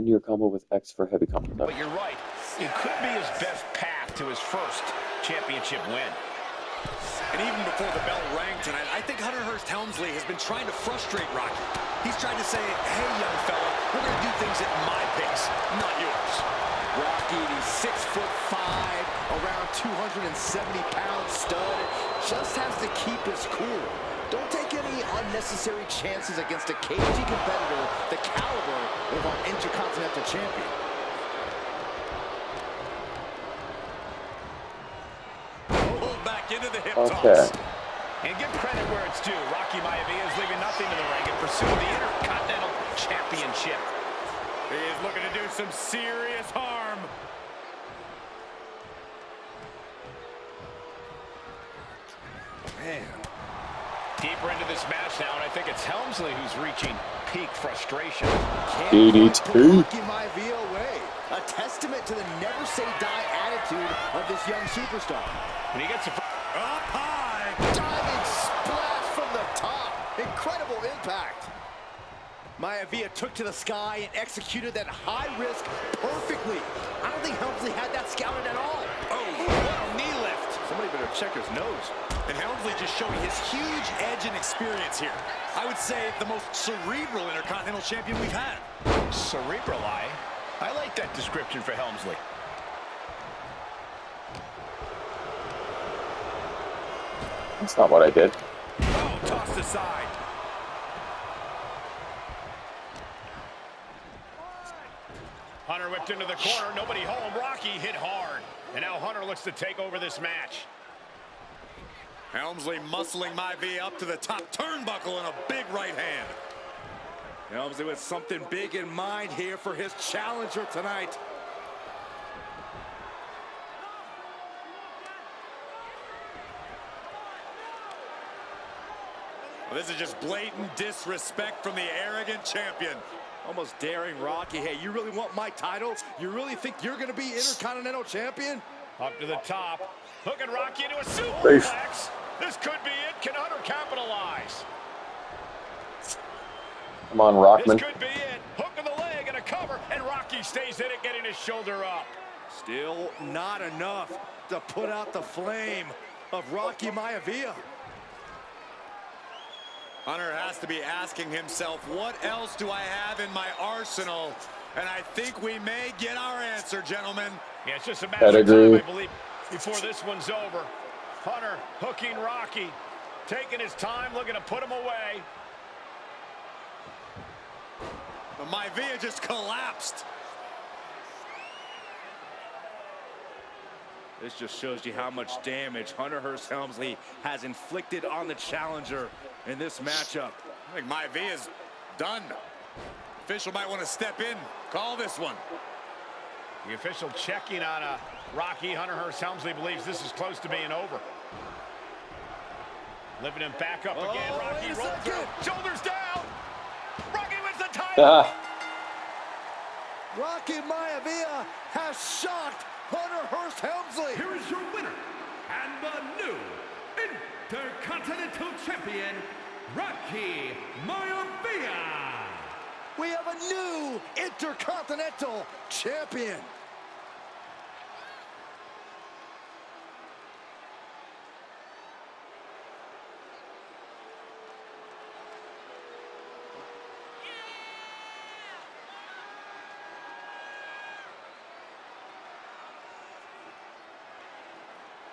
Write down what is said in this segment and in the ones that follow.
End your combo with X for heavy combo. But you're right. It could be his best path to his first championship win. And even before the bell rang tonight, I think Hunter Hearst Helmsley has been trying to frustrate Rocky. He's trying to say, hey, young fella, we're going to do things at my pace, not yours. Rocky, the 6'5", around 270-pound stud, just has to keep his cool. Don't take any unnecessary chances against a cagey competitor the caliber of our Intercontinental Champion. Into the hip toss. And give credit where it's due. Rocky Maivia is leaving nothing to the ring and pursuing the Intercontinental Championship. He is looking to do some serious harm. Man. Deeper into this match now, and I think it's Helmsley who's reaching peak frustration. DDT. Rocky Maivia away. A testament to the never-say-die attitude of this young superstar. When he gets up high. Diving splash from the top. Incredible impact. Maivia took to the sky and executed that high risk perfectly. I don't think Helmsley had that scouted at all. Oh, what a knee lift. Somebody better check his nose. And Helmsley just showing his huge edge and experience here. I would say the most cerebral Intercontinental Champion we've had. Cerebral, I like that description for Helmsley. That's not what I did. Oh, tossed aside. Hunter whipped into the corner. Nobody home. Rocky hit hard. And now Hunter looks to take over this match. Helmsley muscling Maivia up to the top turnbuckle in a big right hand. Helmsley with something big in mind here for his challenger tonight. Well, this is just blatant disrespect from the arrogant champion. Almost daring Rocky, hey, you really want my title? You really think you're going to be Intercontinental Champion? Up to the top. Hooking Rocky into a suplex. This could be it. Can Hunter capitalize? Come on, Rockman. This could be it. Hook of the leg and a cover, and Rocky stays in it, getting his shoulder up. Still not enough to put out the flame of Rocky Maivia. Hunter has to be asking himself, what else do I have in my arsenal? And I think we may get our answer, gentlemen. Yeah, it's just a matter of time, I believe, before this one's over. Hunter hooking Rocky, taking his time, looking to put him away. But Maivia just collapsed. This just shows you how much damage Hunter Hearst Helmsley has inflicted on the challenger in this matchup. I think Maivia's done. Official might want to step in, call this one. The official checking on Rocky. Hunter Hearst Helmsley believes this is close to being over. Lifting him back up again. Rocky rolled through. Shoulders down. Rocky wins the title. Rocky Maivia has shocked Hunter Hearst Helmsley. Here is your winner and the new Intercontinental Champion, Rocky Maivia. We have a new Intercontinental Champion.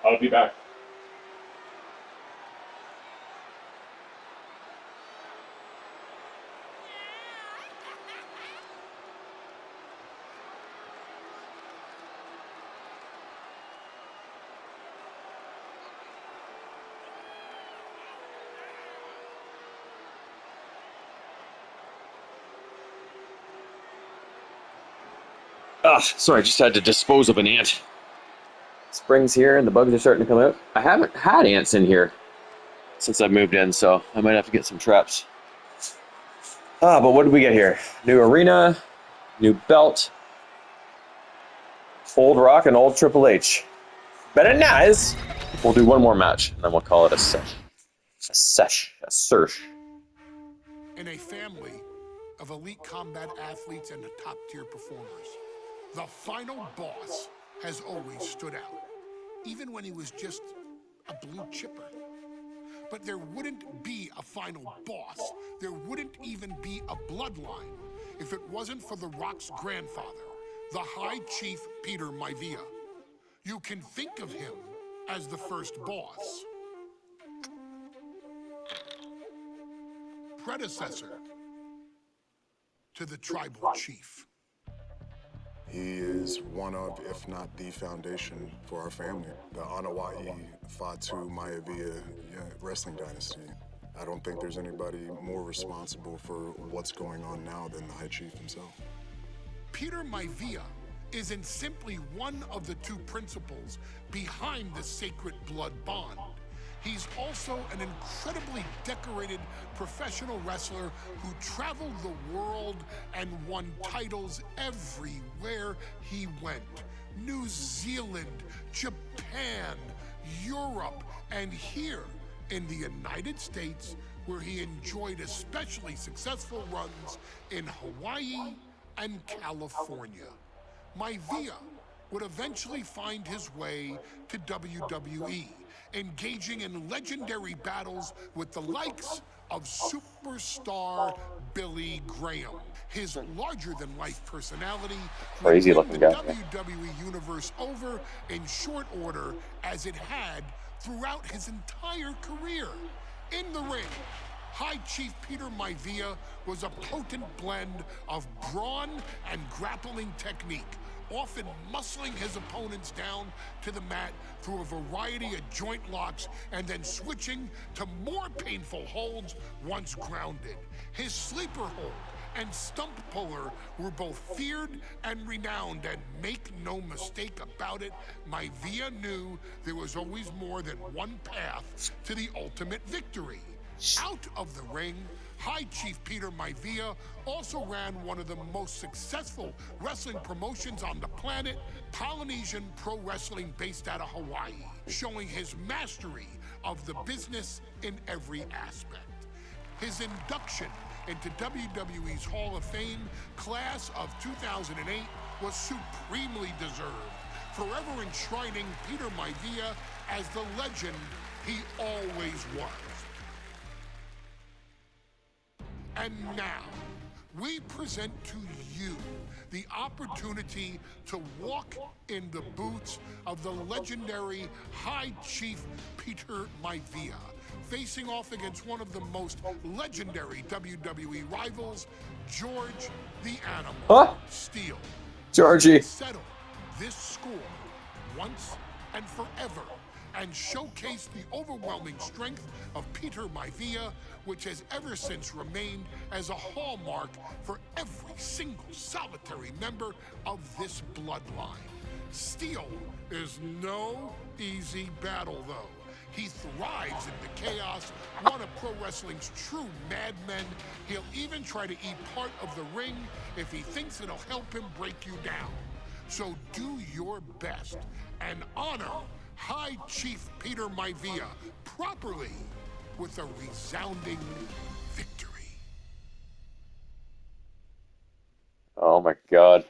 I'll be back. Sorry, I just had to dispose of an ant. Spring's here and the bugs are starting to come out. I haven't had ants in here since I moved in, so I might have to get some traps. But what did we get here? New arena, new belt, old Rock and old Triple H. Better nice. We'll do one more match and then we'll call it a sesh. A sesh. A search. In a family, of elite combat athletes and the top-tier performers, the final boss has always stood out, even when he was just a blue chipper. But there wouldn't be a final boss, there wouldn't even be a bloodline if it wasn't for The Rock's grandfather, the High Chief Peter Maivia. You can think of him as the first boss. Predecessor to the tribal chief. He is one of, if not the foundation for our family. The Anawa'i Fatu Maivia wrestling dynasty. I don't think there's anybody more responsible for what's going on now than the High Chief himself. Peter Maivia isn't simply one of the two principles behind the sacred blood bond. He's also an incredibly decorated professional wrestler who traveled the world and won titles everywhere he went. New Zealand, Japan, Europe, and here in the United States, where he enjoyed especially successful runs in Hawaii and California. Maivia would eventually find his way to WWE, engaging in legendary battles with the likes of superstar Billy Graham. His larger-than-life personality would win Crazy-looking the guy. WWE Universe over in short order, as it had throughout his entire career. In the ring, High Chief Peter Maivia was a potent blend of brawn and grappling technique, often muscling his opponents down to the mat through a variety of joint locks and then switching to more painful holds once grounded. His sleeper hold and stump puller were both feared and renowned, and make no mistake about it, Maivia knew there was always more than one path to the ultimate victory. Out of the ring, High Chief Peter Maivia also ran one of the most successful wrestling promotions on the planet, Polynesian Pro Wrestling, based out of Hawaii, showing his mastery of the business in every aspect. His induction into WWE's Hall of Fame class of 2008 was supremely deserved, forever enshrining Peter Maivia as the legend he always was. And now, we present to you the opportunity to walk in the boots of the legendary High Chief Peter Maivia, facing off against one of the most legendary WWE rivals, George the Animal Steele. Georgie. Settle this score once and forever, and showcase the overwhelming strength of Peter Maivia, which has ever since remained as a hallmark for every single solitary member of this bloodline. Steele is no easy battle, though. He thrives in the chaos, one of pro wrestling's true madmen. He'll even try to eat part of the ring if he thinks it'll help him break you down. So do your best and honor High Chief Peter Maivia properly with a resounding victory. Oh my God.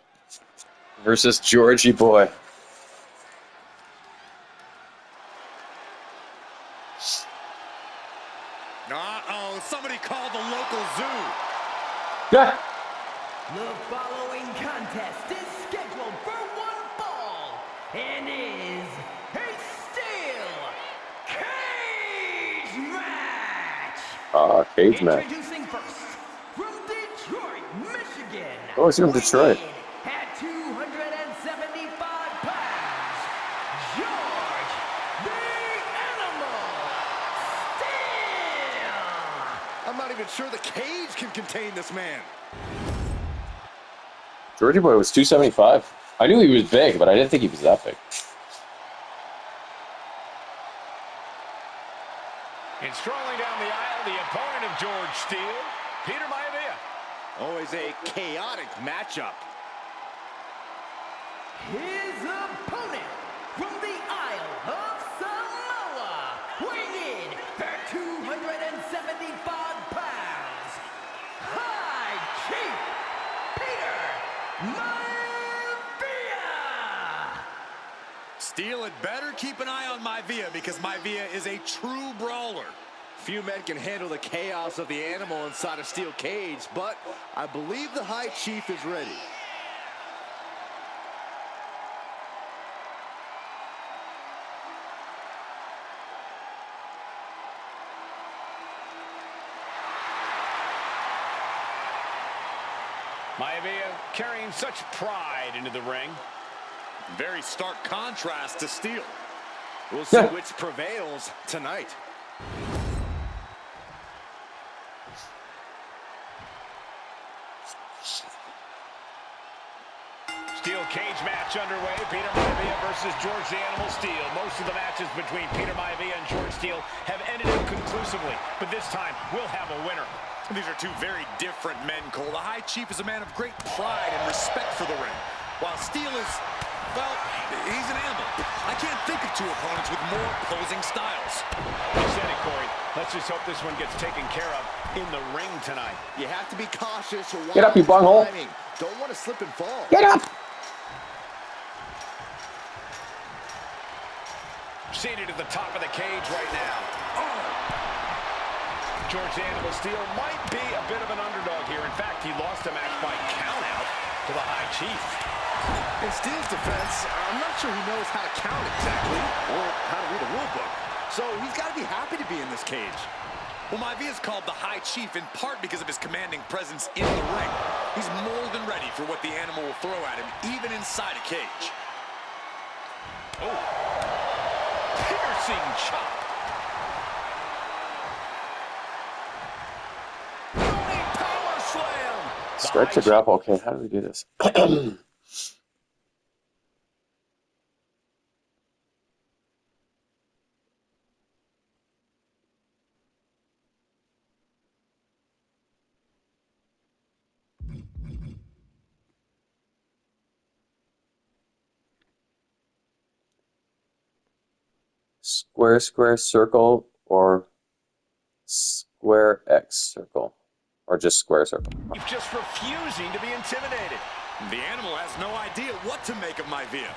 Versus Georgie boy. Uh-oh, somebody called the local zoo. Yeah. The following contest is scheduled for one fall and is a steel cage match. Cage match. Introducing first, from Detroit, Michigan. Oh, he's from Detroit. weighing in at 275 pounds, George the Animal Steele. I'm not even sure the cage can contain this man. Georgie boy was 275. I knew he was big, but I didn't think he was that big. And strolling down the aisle, the opponent of George Steele, Peter Maivia. Always a chaotic matchup. His opponent from the Isle of Samoa, weighing in at 275 pounds, High Chief Steel had better keep an eye on Maivia because Maivia is a true brawler. Few men can handle the chaos of the animal inside a steel cage, but I believe the High Chief is ready. Maivia carrying such pride into the ring. Very stark contrast to Steel. We'll see which prevails tonight. Steel cage match underway. Peter Maivia versus George the Animal Steel. Most of the matches between Peter Maivia and George Steel have ended inconclusively, but this time we'll have a winner. These are two very different men, Cole. The High Chief is a man of great pride and respect for the ring, while Steel is, well, he's an animal. I can't think of two opponents with more opposing styles. You said it, Corey. Let's just hope this one gets taken care of in the ring tonight. You have to be cautious. Get up, you bunghole. Don't want to slip and fall. Get up! Seated at the top of the cage right now. George the Animal Steel might be a bit of an underdog here. In fact, he lost a match by countout to the High Chief. In Steel's defense, I'm not sure he knows how to count exactly or how to read a rule book. So he's got to be happy to be in this cage. Well, Maivia is called the High Chief in part because of his commanding presence in the ring. He's more than ready for what the animal will throw at him, even inside a cage. Oh. Piercing chop. Running power slam. Stretch the grapple. Okay, how do we do this? Square, square, circle, or square X circle, or just square circle. He's just refusing to be intimidated. The animal has no idea what to make of Maivia.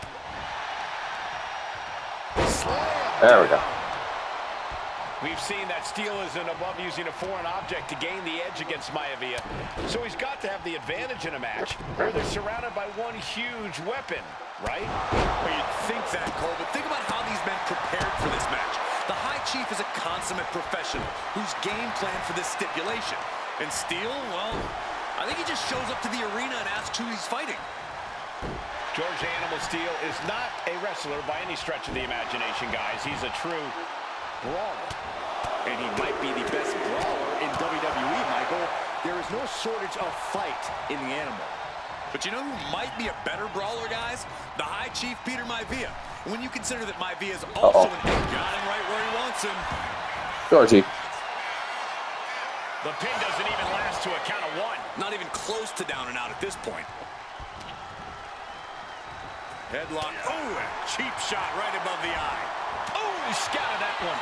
There we go. We've seen that Steel isn't above using a foreign object to gain the edge against Maivia. So he's got to have the advantage in a match where they're surrounded by one huge weapon, right? Well, you'd think that, Cole, but think about how these men prepared for this match. The High Chief is a consummate professional who's game planned for this stipulation. And Steel, well, I think he just shows up to the arena and asks who he's fighting. George the Animal Steel is not a wrestler by any stretch of the imagination, guys. He's a true brawler. And he might be the best brawler in WWE, Michael. There is no shortage of fight in the animal. But you know who might be a better brawler, guys? The High Chief, Peter Maivia. When you consider that Maivia is also got him right where he wants him. Georgie. The pin doesn't even last to a count of one. Not even close to down and out at this point. Headlock. Oh, a cheap shot right above the eye. Oh, he scouted that one.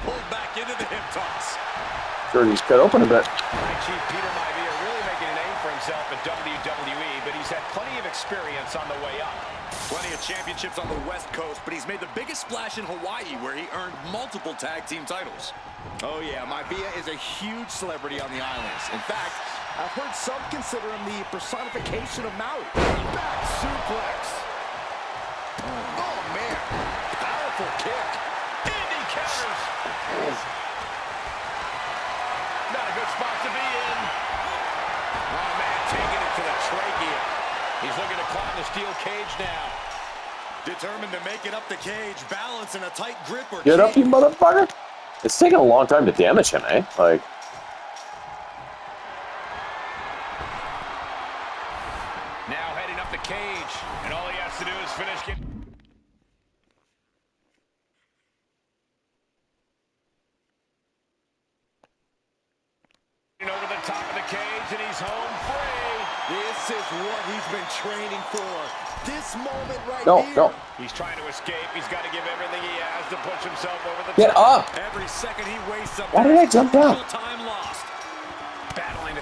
Pulled back into the hip toss. Georgie's cut open a bit. High Chief Peter Maivia really making a name for himself at WWE, but he's had plenty of experience on the way up. Plenty of championships on the West Coast, but he's made the biggest splash in Hawaii, where he earned multiple tag team titles. Oh, yeah, Maivia is a huge celebrity on the islands. In fact, I've heard some consider him the personification of Maui. Back suplex. Oh, man. Powerful kick. Indy counters. Not a good spot to be in. Oh, man, taking it to the trachea. He's looking to climb the steel cage now. Determined to make it up the cage, balance in a tight grip or Get up, you motherfucker. It's taking a long time to damage him, eh? Like. Now heading up the cage, and all he has to do is finish getting over the top of the cage, and he's home free. This is what he's been training for. This moment right here. No. He's trying to escape. He's got to give everything he has to push himself over the Get top. up. every second he wastes up. Why did I jump down? Time lost.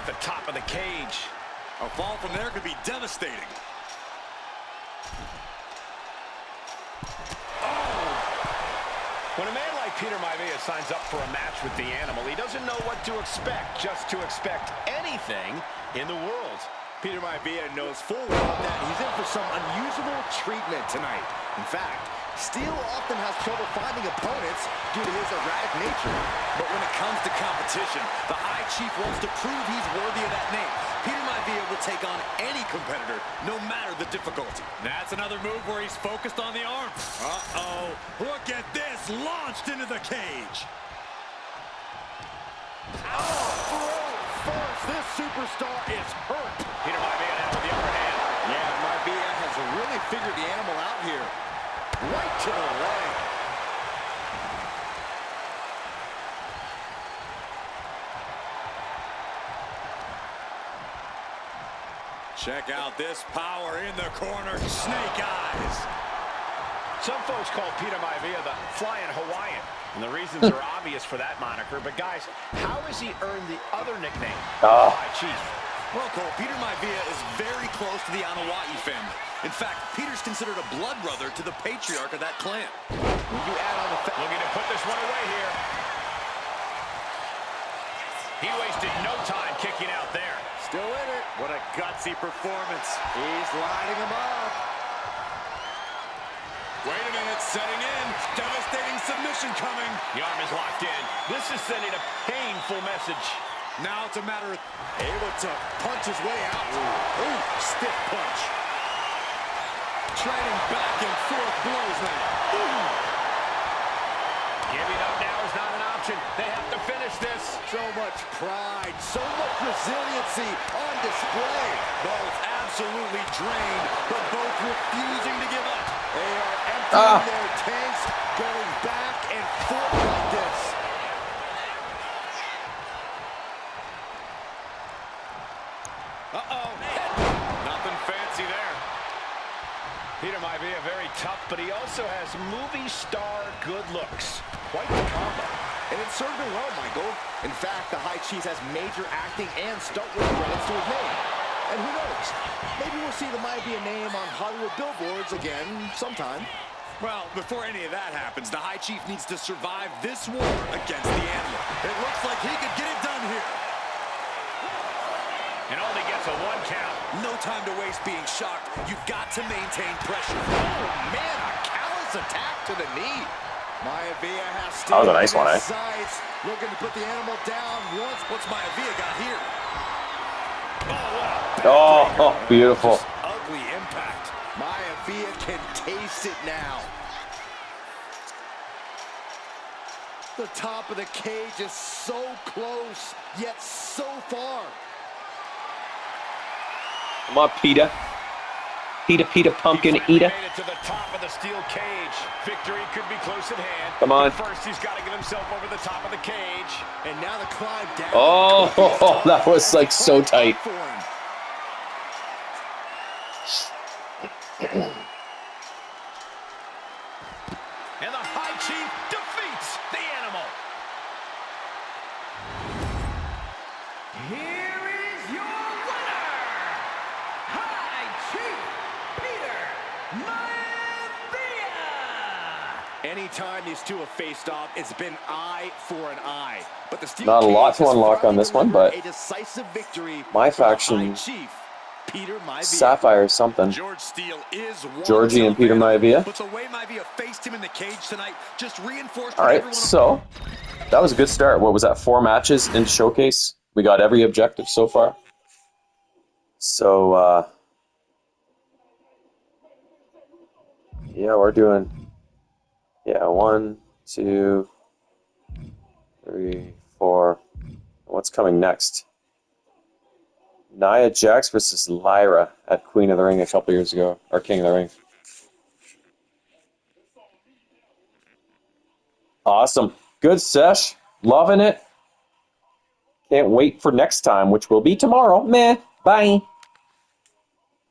at the top of the cage. A fall from there could be devastating. When a man like Peter Maivia signs up for a match with the Animal, he doesn't know what to expect, just to expect anything in the world. Peter Maivia knows full well that he's in for some unusual treatment tonight. In fact, Steele often has trouble finding opponents due to his erratic nature. But when it comes to competition, the High Chief wants to prove he's worthy of that name. Peter Maivia will take on any competitor, no matter the difficulty. That's another move where he's focused on the arm. Uh-oh. Look at this, launched into the cage. First, this superstar is hurt. Peter Maivia now with the upper hand. Yeah, Maivia has really figured the Animal out here. Right to the leg. Check out this power in the corner. Snake eyes. Some folks call Peter Maivia the Flying Hawaiian, and the reasons are obvious for that moniker. But guys, how has he earned the other nickname, High Chief? Well, Cole, Peter Maivia is very close to the Anoa'i family. In fact, Peter's considered a blood brother to the patriarch of that clan. When you add on the looking to put this one away here. He wasted no time kicking out there. Still in it. What a gutsy performance. He's lining him up. Wait a minute, setting in. Devastating submission coming. The arm is locked in. This is sending a painful message. Now it's a matter of able to punch his way out. Ooh, stiff punch. Trading back and forth blows now. Ooh. Giving up now is not an option. They have to finish this. So much pride, so much resiliency on display. Both absolutely drained, but both refusing to give up. They are emptying their tanks, going back and forth like this. Uh-oh. Nothing fancy there. Peter Maivia very tough, but he also has movie star good looks. Quite the combo. And it served him well, Michael. In fact, the High Chief has major acting and stuntwork credits to his name. And who knows? Maybe we'll see the Maivia name on Hollywood billboards again sometime. Well, before any of that happens, the High Chief needs to survive this war against the Animal. It looks like he could get it done here. And only gets a 1 count. No time to waste being shocked. You've got to maintain pressure. Oh, man, a callous attack to the knee. Maivia has That was a nice one, eh? sights, looking to put the Animal down once. What's Maivia got here? Oh, beautiful. Just ugly impact. Maivia can taste it now. The top of the cage is so close, yet so far. Come on, Peter. Peter, pumpkin eater. Made it to the top of the steel cage. Victory could be close at hand. Come on. But first, he's got to get himself over the top of the cage. And now the climb down. Oh, that was like so tight. And the High Chief defeats the Animal. Here is your winner, High Chief Peter Maivia. Anytime these two have faced off, it's been eye for an eye. But the steel Not a lot cage to has unlock on this one, finally but delivered a decisive victory my for the faction, High Chief Peter Maivia. Sapphire something. George Steele is one Georgie and Peter Maivia. But the way Maivia faced him in the cage tonight just reinforced. All right, so that was a good start. What was that? 4 matches in Showcase. We got every objective so far. So, yeah, we're doing, 1, 2, 3, 4. What's coming next? Nia Jax versus Lyra at Queen of the Ring a couple years ago, or King of the Ring. Awesome. Good sesh. Loving it. Can't wait for next time, which will be tomorrow. Meh. Bye.